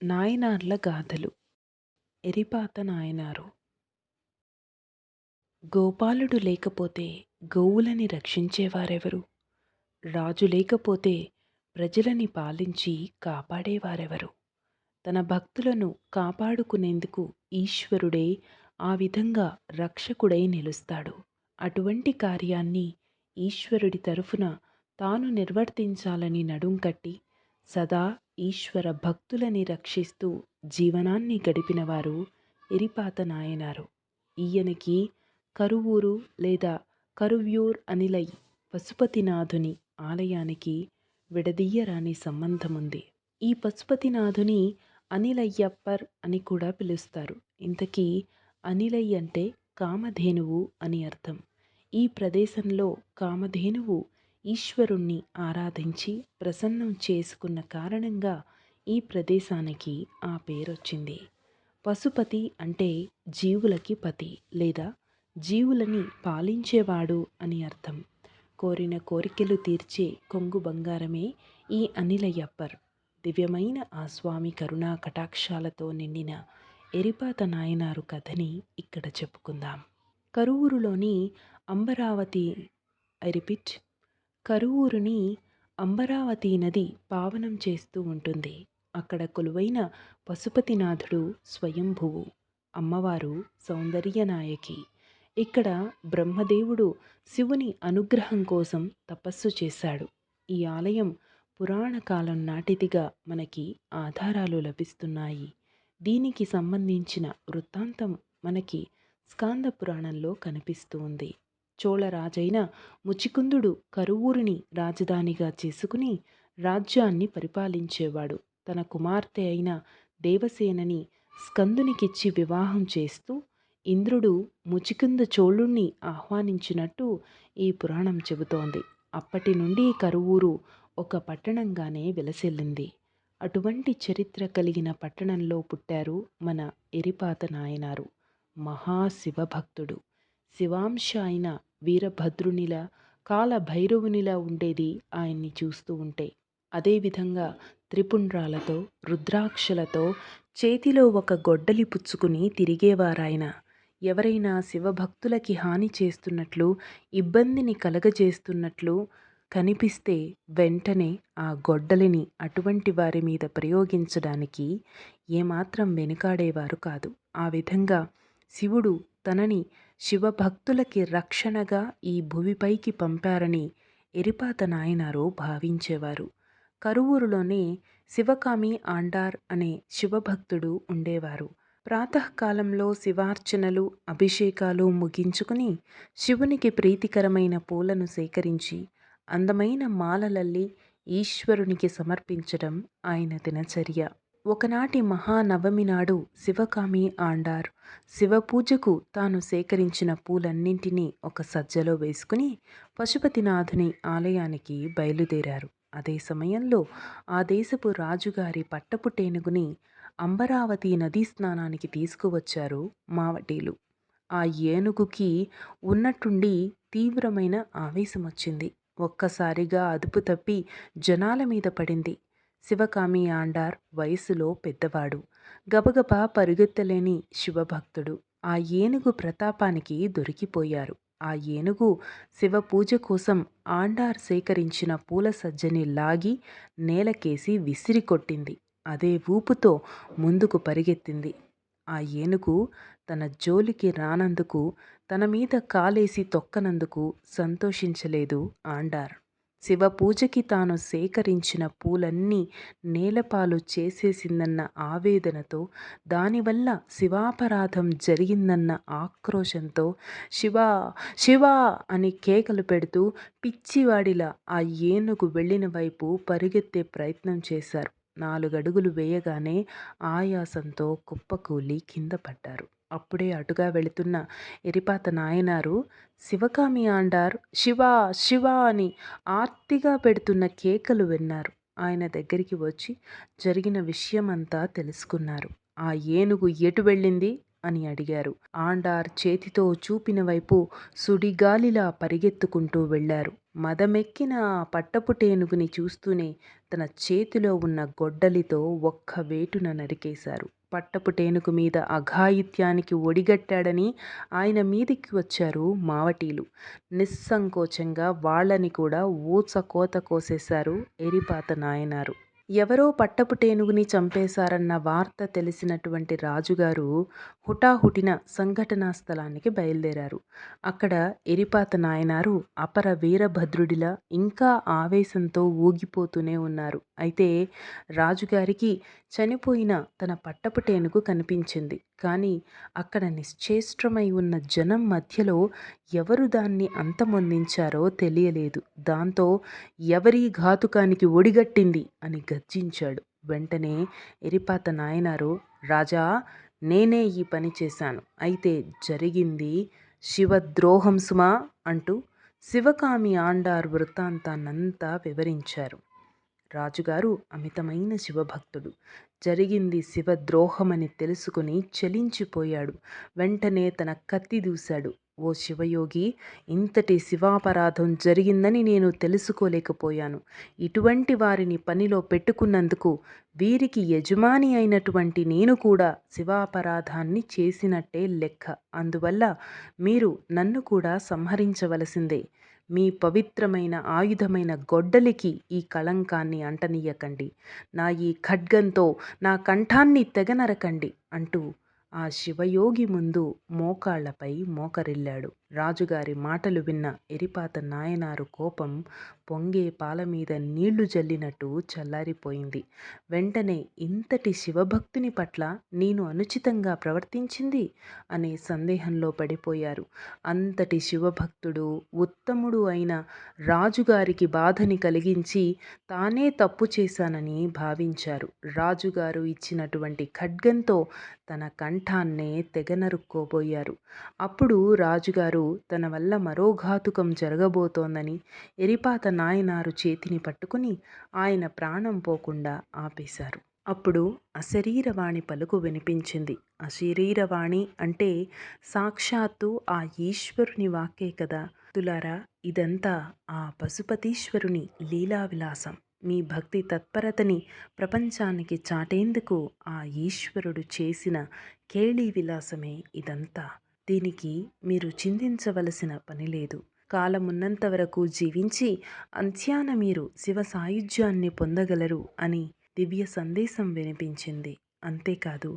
నాయనార్ల గాథలు. ఎరిపాత నాయనారు. గోపాలుడు లేకపోతే గోవులని రక్షించేవారెవరు? రాజు లేకపోతే ప్రజలని పాలించి కాపాడేవారెవరు? తన భక్తులను కాపాడుకునేందుకు ఈశ్వరుడే ఆ విధంగా రక్షకుడై నిలుస్తాడు. అటువంటి కార్యాన్ని ఈశ్వరుడి తరఫున తాను నిర్వర్తించాలని నడుం కట్టి సదా ఈశ్వర భక్తులని రక్షిస్తూ జీవనాన్ని గడిపినవారు ఎరిపాత నాయనారు. ఈయనకి కరువూరు లేదా కరువ్యూర్ అనిలై పశుపతినాథుని ఆలయానికి విడదీయరాని సంబంధముంది. ఈ పశుపతినాథుని అనిలయ్యప్పర్ అని కూడా పిలుస్తారు. ఇంతకీ అనిలై అంటే కామధేనువు అని అర్థం. ఈ ప్రదేశంలో కామధేనువు ఈశ్వరుణ్ణి ఆరాధించి ప్రసన్నం చేసుకున్న కారణంగా ఈ ప్రదేశానికి ఆ పేరొచ్చింది. పశుపతి అంటే జీవులకి పతి లేదా జీవులని పాలించేవాడు అని అర్థం. కోరిన కోరికలు తీర్చే కొంగు బంగారమే ఈ అనిలయ్యప్పర్. దివ్యమైన ఆ స్వామి కరుణా కటాక్షాలతో నిండిన ఎరిపాత నాయనారు కథని ఇక్కడ చెప్పుకుందాం. కరువూరులోని అంబరావతి రిపీట్ కరువూరుని అంబరావతి నది పావనం చేస్తూ ఉంటుంది. అక్కడ కొలువైన పశుపతినాథుడు స్వయంభువు, అమ్మవారు సౌందర్యనాయకి. ఇక్కడ బ్రహ్మదేవుడు శివుని అనుగ్రహం కోసం తపస్సు చేశాడు. ఈ ఆలయం పురాణ కాలం నాటిదిగా మనకి ఆధారాలు లభిస్తున్నాయి. దీనికి సంబంధించిన వృత్తాంతం మనకి స్కాంద పురాణంలో కనిపిస్తూ ఉంది. చోళరాజైన ముచికుందుడు కరువూరిని రాజధానిగా చేసుకుని రాజ్యాన్ని పరిపాలించేవాడు. తన కుమార్తె అయిన దేవసేనని స్కందునికిచ్చి వివాహం చేస్తూ ఇంద్రుడు ముచికుంద చోళుణ్ణి ఆహ్వానించినట్టు ఈ పురాణం చెబుతోంది. అప్పటి నుండి కరువూరు ఒక పట్టణంగానే విలసిల్లింది. అటువంటి చరిత్ర కలిగిన పట్టణంలో పుట్టారు మన ఎరిపాత నాయనారు. మహాశివభక్తుడు. శివాంశ అయిన వీరభద్రునిలా కాలభైరవునిలా ఉండేది ఆయన్ని చూస్తూ ఉంటే. అదేవిధంగా త్రిపుండ్రాలతో రుద్రాక్షలతో చేతిలో ఒక గొడ్డలి పుచ్చుకుని తిరిగేవారాయన. ఎవరైనా శివభక్తులకి హాని చేస్తున్నట్లు, ఇబ్బందిని కలగజేస్తున్నట్లు కనిపిస్తే వెంటనే ఆ గొడ్డలిని అటువంటి వారి మీద ప్రయోగించడానికి ఏమాత్రం వెనుకాడేవారు కాదు. ఆ విధంగా శివుడు తనని శివభక్తులకి రక్షణగా ఈ భువిపైకి పంపారని ఎరిపాత నాయనారు భావించేవారు. కరువూరులోనే శివకామి ఆండార్ అనే శివభక్తుడు ఉండేవారు. ప్రాతకాలంలో శివార్చనలు, అభిషేకాలు ముగించుకుని శివునికి ప్రీతికరమైన పూలను సేకరించి అందమైన మాలలల్లి ఈశ్వరునికి సమర్పించడం ఆయన దినచర్య. ఒకనాటి మహానవమి నాడు శివకామి ఆండార్ శివపూజకు తాను సేకరించిన పూలన్నింటినీ ఒక సజ్జలో వేసుకుని పశుపతినాథుని ఆలయానికి బయలుదేరారు. అదే సమయంలో ఆ దేశపు రాజుగారి పట్టపుటేనుగుని అంబరావతి నదీ స్నానానికి తీసుకువచ్చారు మావటీలు. ఆ ఏనుగుకి ఉన్నట్టుండి తీవ్రమైన ఆవేశం వచ్చింది. ఒక్కసారిగా అదుపు తప్పి జనాల మీద పడింది. శివకామి ఆండార్ వయసులో పెద్దవాడు, గబగబా పరుగెత్తలేని శివభక్తుడు. ఆ ఏనుగు ప్రతాపానికి దొరికిపోయారు. ఆ ఏనుగు శివ పూజ కోసం ఆండార్ సేకరించిన పూల సజ్జని లాగి నేలకేసి విసిరి కొట్టింది. అదే ఊపుతో ముందుకు పరిగెత్తింది. ఆ ఏనుగు తన జోలికి రానందుకు, తన మీద కాలేసి తొక్కనందుకు సంతోషించలేదు ఆండార్. శివ పూజకి తాను సేకరించిన పూలన్నీ నేలపాలు చేసేసిందన్న ఆవేదనతో, దానివల్ల శివాపరాధం జరిగిందన్న ఆక్రోశంతో శివా శివా అని కేకలు పెడుతూ పిచ్చివాడిలా ఆ ఏనుగు వెళ్ళిన వైపు పరుగెత్తే ప్రయత్నం చేశారు. 4 అడుగులు వేయగానే ఆయాసంతో కుప్పకూలి కింద పడ్డారు. అప్పుడే అటుగా వెళుతున్న ఎరిపాత నాయనారు శివకామి ఆండార్ శివా శివా అని ఆర్తిగా పెడుతున్న కేకలు విన్నారు. ఆయన దగ్గరికి వచ్చి జరిగిన విషయమంతా తెలుసుకున్నారు. ఆ ఏనుగు ఎటు వెళ్ళింది, అని అడిగారు. ఆండార్ చేతితో చూపిన వైపు సుడిగాలిలా పరిగెత్తుకుంటూ వెళ్ళారు. మదమెక్కిన ఆ పట్టపుటేనుగుని చూస్తూనే తన చేతిలో ఉన్న గొడ్డలితో ఒక్క వేటున నరికేశారు. పట్టపుటేనుగు మీద అఘాయిత్యానికి ఒడిగట్టాడని ఆయన మీదికి వచ్చారు మావటీలు. నిస్సంకోచంగా వాళ్ళని కూడా ఊచకోత కోసేశారు ఎరిపాత నాయనారు. ఎవరో పట్టపుటేనుగుని చంపేశారన్న వార్త తెలిసినటువంటి రాజుగారు హుటాహుటిన సంఘటనా స్థలానికి బయలుదేరారు. అక్కడ ఎరిపాత నాయనారు అపర వీరభద్రుడిలా ఇంకా ఆవేశంతో ఊగిపోతూనే ఉన్నారు. అయితే రాజుగారికి చనిపోయిన తన పట్టపుటేనుగు కనిపించింది. కానీ అక్కడ నిశ్చేష్ట్రమై ఉన్న జనం మధ్యలో ఎవరు దాన్ని అంతమొందించారో తెలియలేదు. దాంతో ఎవరీ ఘాతుకానికి ఒడిగట్టింది అని గర్జించాడు. వెంటనే ఎరిపాత నాయనారు, రాజా, నేనే ఈ పని చేశాను. అయితే జరిగింది శివద్రోహం సుమా అంటూ శివకామి ఆండార్ వృత్తాంతాన్నంతా వివరించారు. రాజుగారు అమితమైన శివభక్తుడు. జరిగింది శివద్రోహమని తెలుసుకుని చలించిపోయాడు. వెంటనే తన కత్తి దూశాడు. ఓ శివయోగి, ఇంతటి శివాపరాధం జరిగిందని నేను తెలుసుకోలేకపోయాను. ఇటువంటి వారిని పనిలో పెట్టుకున్నందుకు వీరికి యజమాని అయినటువంటి నేను కూడా శివాపరాధాన్ని చేసినట్టే లెక్క. అందువల్ల మీరు నన్ను కూడా సంహరించవలసిందే. మీ పవిత్రమైన ఆయుధమైన గొడ్డలికి ఈ కళంకాన్ని అంటనీయకండి. నా ఈ ఖడ్గంతో నా కంఠాన్ని తెగనరకండి అంటూ ఆ శివయోగి ముందు మోకాళ్లపై మోకరిల్లాడు. రాజుగారి మాటలు విన్న ఎరిపాత నాయనారు కోపం పొంగే పాలమీద నీళ్లు జల్లినట్టు చల్లారిపోయింది. వెంటనే ఇంతటి శివభక్తుని పట్ల నేను అనుచితంగా ప్రవర్తించింది అనే సందేహంలో పడిపోయారు. అంతటి శివభక్తుడు, ఉత్తముడు అయిన రాజుగారికి బాధని కలిగించి తానే తప్పు చేశానని భావించారు. రాజుగారు ఇచ్చినటువంటి ఖడ్గంతో తన కంఠాన్నే తెగనరుక్కోబోయారు. అప్పుడు రాజుగారు తన వల్ల మరో ఘాతుకం జరగబోతోందని ఎరిపాత నాయనారు చేతిని పట్టుకుని ఆయన ప్రాణం పోకుండా ఆపేశారు. అప్పుడు అశరీరవాణి పలుకు వినిపించింది. అశరీరవాణి అంటే సాక్షాత్తు ఆ ఈశ్వరుని వాక్కే కదా. తులారా, ఇదంతా ఆ పశుపతీశ్వరుని లీలా విలాసం. మీ భక్తి తత్పరతని ప్రపంచానికి చాటేందుకు ఆ ఈశ్వరుడు చేసిన కేళీ విలాసమే ఇదంతా. దీనికి మీరు చింతించవలసిన పని లేదు. కాలమున్నంత వరకు జీవించి అంత్యాన మీరు శివ సాయుధ్యాన్ని పొందగలరు అని దివ్య సందేశం వినిపించింది. అంతేకాదు,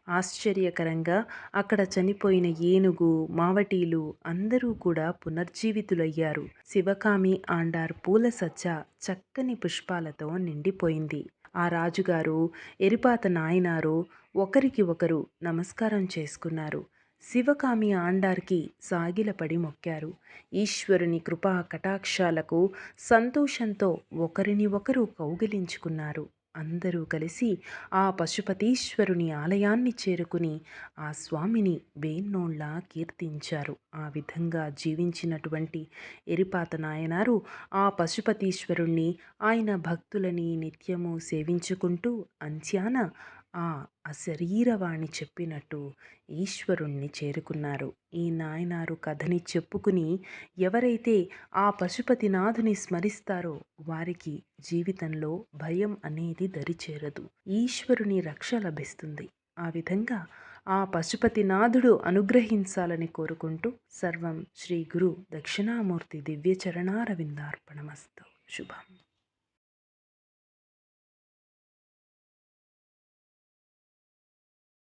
ఆశ్చర్యకరంగా అక్కడ చనిపోయిన ఏనుగు, మావటీలు అందరూ కూడా పునర్జీవితులయ్యారు. శివకామి ఆండార్ పూల సజ్జ చక్కని పుష్పాలతో నిండిపోయింది. ఆ రాజుగారు, ఎరిపాత నాయనారు ఒకరికి ఒకరు నమస్కారం చేసుకున్నారు. శివకామి ఆండార్కి సాగిలపడి మొక్కారు. ఈశ్వరుని కృపా కటాక్షాలకు సంతోషంతో ఒకరిని ఒకరు కౌగిలించుకున్నారు. అందరూ కలిసి ఆ పశుపతీశ్వరుని ఆలయాన్ని చేరుకుని ఆ స్వామిని వేన్నోళ్లా కీర్తించారు. ఆ విధంగా జీవించినటువంటి ఎరిపాత నాయనారు ఆ పశుపతీశ్వరుణ్ణి, ఆయన భక్తులని నిత్యము సేవించుకుంటూ అంత్యాన ఆ అశరీరవాణి చెప్పినట్టు ఈశ్వరుణ్ణి చేరుకున్నారు. ఈ నాయనారు కథని చెప్పుకుని ఎవరైతే ఆ పశుపతినాథుని స్మరిస్తారో వారికి జీవితంలో భయం అనేది దరిచేరదు. ఈశ్వరుని రక్ష లభిస్తుంది. ఆ విధంగా ఆ పశుపతినాథుడు అనుగ్రహించాలని కోరుకుంటూ సర్వం శ్రీ గురు దక్షిణామూర్తి దివ్య చరణారవిందార్పణమస్తు. శుభం.